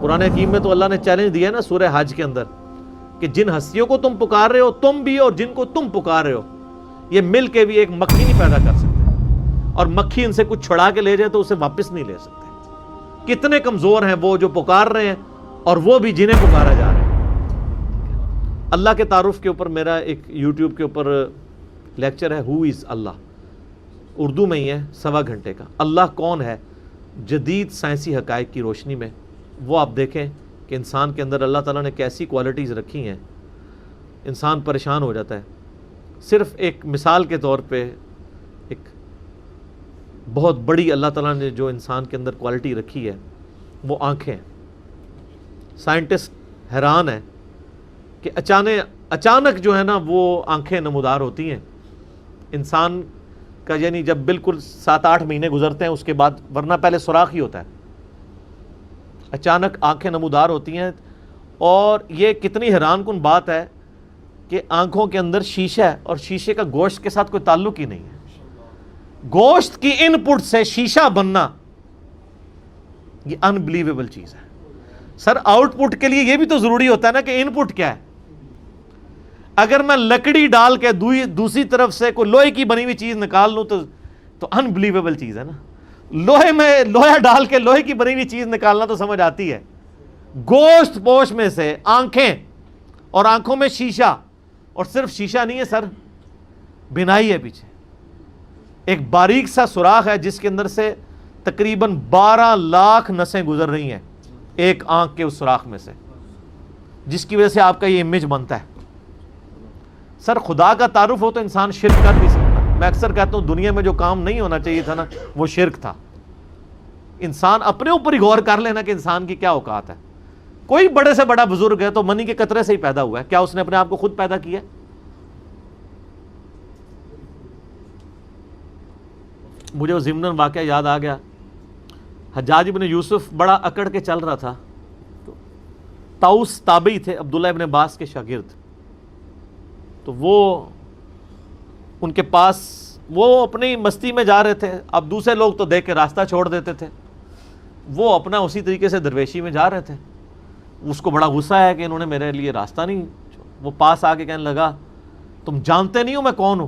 قرآن حکیم میں تو اللہ نے چیلنج دیا ہے نا سورہ حج کے اندر کہ جن ہستیوں کو تم پکار رہے ہو تم بھی اور جن کو تم پکار رہے ہو یہ مل کے بھی ایک مکھی نہیں پیدا کر سکتے، اور مکھی ان سے کچھ چھڑا کے لے جائے تو اسے واپس نہیں لے سکتے۔ کتنے کمزور ہیں وہ جو پکار رہے ہیں اور وہ بھی جنہیں پکارا جا رہا ہے۔ اللہ کے تعارف کے اوپر میرا ایک یوٹیوب کے اوپر لیکچر ہے، ہو از اللہ، اردو میں ہی ہے، 1.25 گھنٹے کا، اللہ کون ہے جدید سائنسی حقائق کی روشنی میں۔ وہ آپ دیکھیں کہ انسان کے اندر اللہ تعالیٰ نے کیسی کوالٹیز رکھی ہیں، انسان پریشان ہو جاتا ہے۔ صرف ایک مثال کے طور پہ ایک بہت بڑی اللہ تعالیٰ نے جو انسان کے اندر کوالٹی رکھی ہے وہ آنکھیں۔ سائنٹسٹ حیران ہے کہ اچانک جو ہے نا وہ آنکھیں نمودار ہوتی ہیں انسان کا، یعنی جب بالکل 7-8 مہینے گزرتے ہیں اس کے بعد، ورنہ پہلے سوراخ ہی ہوتا ہے، اچانک آنکھیں نمودار ہوتی ہیں۔ اور یہ کتنی حیران کن بات ہے کہ آنکھوں کے اندر شیشہ ہے اور شیشے کا گوشت کے ساتھ کوئی تعلق ہی نہیں ہے۔ گوشت کی ان پٹ سے شیشہ بننا یہ انبلیویبل چیز ہے۔ سر آؤٹ پٹ کے لیے یہ بھی تو ضروری ہوتا ہے نا کہ ان پٹ کیا ہے۔ اگر میں لکڑی ڈال کے دوسری طرف سے کوئی لوہے کی بنی ہوئی چیز نکال لوں تو انبلیویبل چیز ہے نا۔ لوہا ڈال کے لوہے کی بنی ہوئی چیز نکالنا تو سمجھ آتی ہے۔ گوشت پوش میں سے آنکھیں اور آنکھوں میں شیشہ، اور صرف شیشہ نہیں ہے سر، بینائی ہے پیچھے، ایک باریک سا سوراخ ہے جس کے اندر سے تقریباً 12 لاکھ نسیں گزر رہی ہیں ایک آنکھ کے اس سوراخ میں سے، جس کی وجہ سے آپ کا یہ امیج بنتا ہے۔ سر خدا کا تعارف ہو تو انسان شرک کر نہیں سکتا۔ میں اکثر کہتا ہوں دنیا میں جو کام نہیں ہونا چاہیے تھا نا وہ شرک تھا۔ انسان اپنے اوپر ہی غور کر لینا کہ انسان کی کیا اوقات ہے۔ کوئی بڑے سے بڑا بزرگ ہے تو منی کے قطرے سے ہی پیدا ہوا ہے، کیا اس نے اپنے آپ کو خود پیدا کیا؟ مجھے وہ ضمناً واقعہ یاد آ گیا، حجاج ابن یوسف بڑا اکڑ کے چل رہا تھا، طاؤس تابعی تھے عبداللہ ابن عباس کے شاگرد، تو وہ ان کے پاس وہ اپنی مستی میں جا رہے تھے، اب دوسرے لوگ تو دیکھ کے راستہ چھوڑ دیتے تھے، وہ اپنا اسی طریقے سے درویشی میں جا رہے تھے۔ اس کو بڑا غصہ ہے کہ انہوں نے میرے لیے راستہ نہیں، وہ پاس آ کے کہنے لگا تم جانتے نہیں ہو میں کون ہوں؟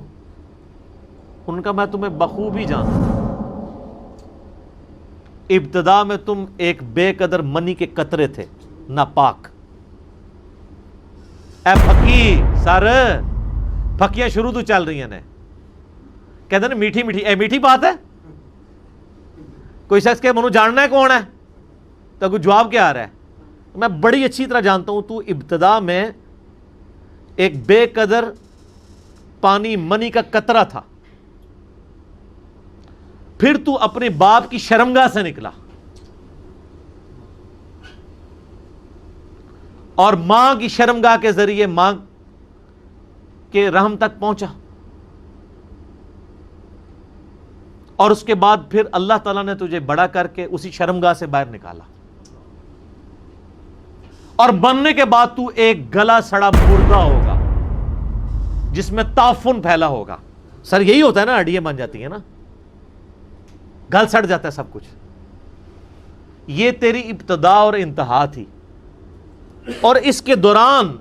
ان کا میں تمہیں بخوبی جانتا ہوں، ابتدا میں تم ایک بے قدر منی کے قطرے تھے ناپاک۔ اے پھکی سر پھکیاں شروع تو چل رہی ہیں، کہتے ہیں میٹھی میٹھی، اے میٹھی بات ہے؟ کوئی شخص کہ منو جاننا ہے کون ہے تو کوئی جواب کیا آ رہا ہے؟ میں بڑی اچھی طرح جانتا ہوں تو ابتدا میں ایک بے قدر پانی منی کا قطرہ تھا، پھر تو اپنے باپ کی شرمگاہ سے نکلا اور ماں کی شرمگاہ کے ذریعے ماں کے رحم تک پہنچا، اور اس کے بعد پھر اللہ تعالیٰ نے تجھے بڑا کر کے اسی شرمگاہ سے باہر نکالا، اور بننے کے بعد تو ایک گلا سڑا مردہ ہوگا جس میں تعفن پھیلا ہوگا۔ سر یہی ہوتا ہے نا، ہڈیاں بن جاتی ہیں نا، گل سڑ جاتا ہے سب کچھ۔ یہ تیری ابتدا اور انتہا تھی، اور اس کے دوران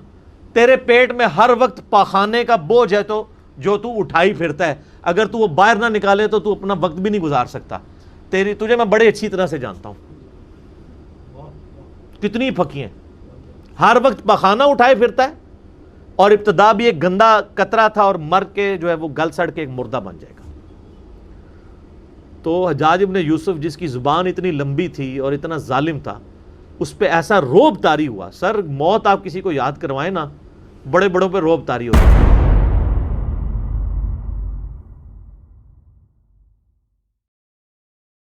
تیرے پیٹ میں ہر وقت پاخانے کا بوجھ ہے تو جو تو اٹھائی پھرتا ہے، اگر تو وہ باہر نہ نکالے تو اپنا وقت بھی نہیں گزار سکتا۔ تجھے میں بڑے اچھی طرح سے جانتا ہوں، کتنی پھکی ہیں، ہر وقت پاخانہ اٹھائے پھرتا ہے، اور ابتدا بھی ایک گندا قطرہ تھا اور مر کے جو ہے وہ گل سڑ کے ایک مردہ بن جائے گا۔ تو حجاج ابن یوسف جس کی زبان اتنی لمبی تھی اور اتنا ظالم تھا، اس پہ ایسا روب طاری ہوا۔ سر موت آپ کسی کو یاد کروائیں نا، بڑے بڑوں پہ روب طاری ہوتا ہے۔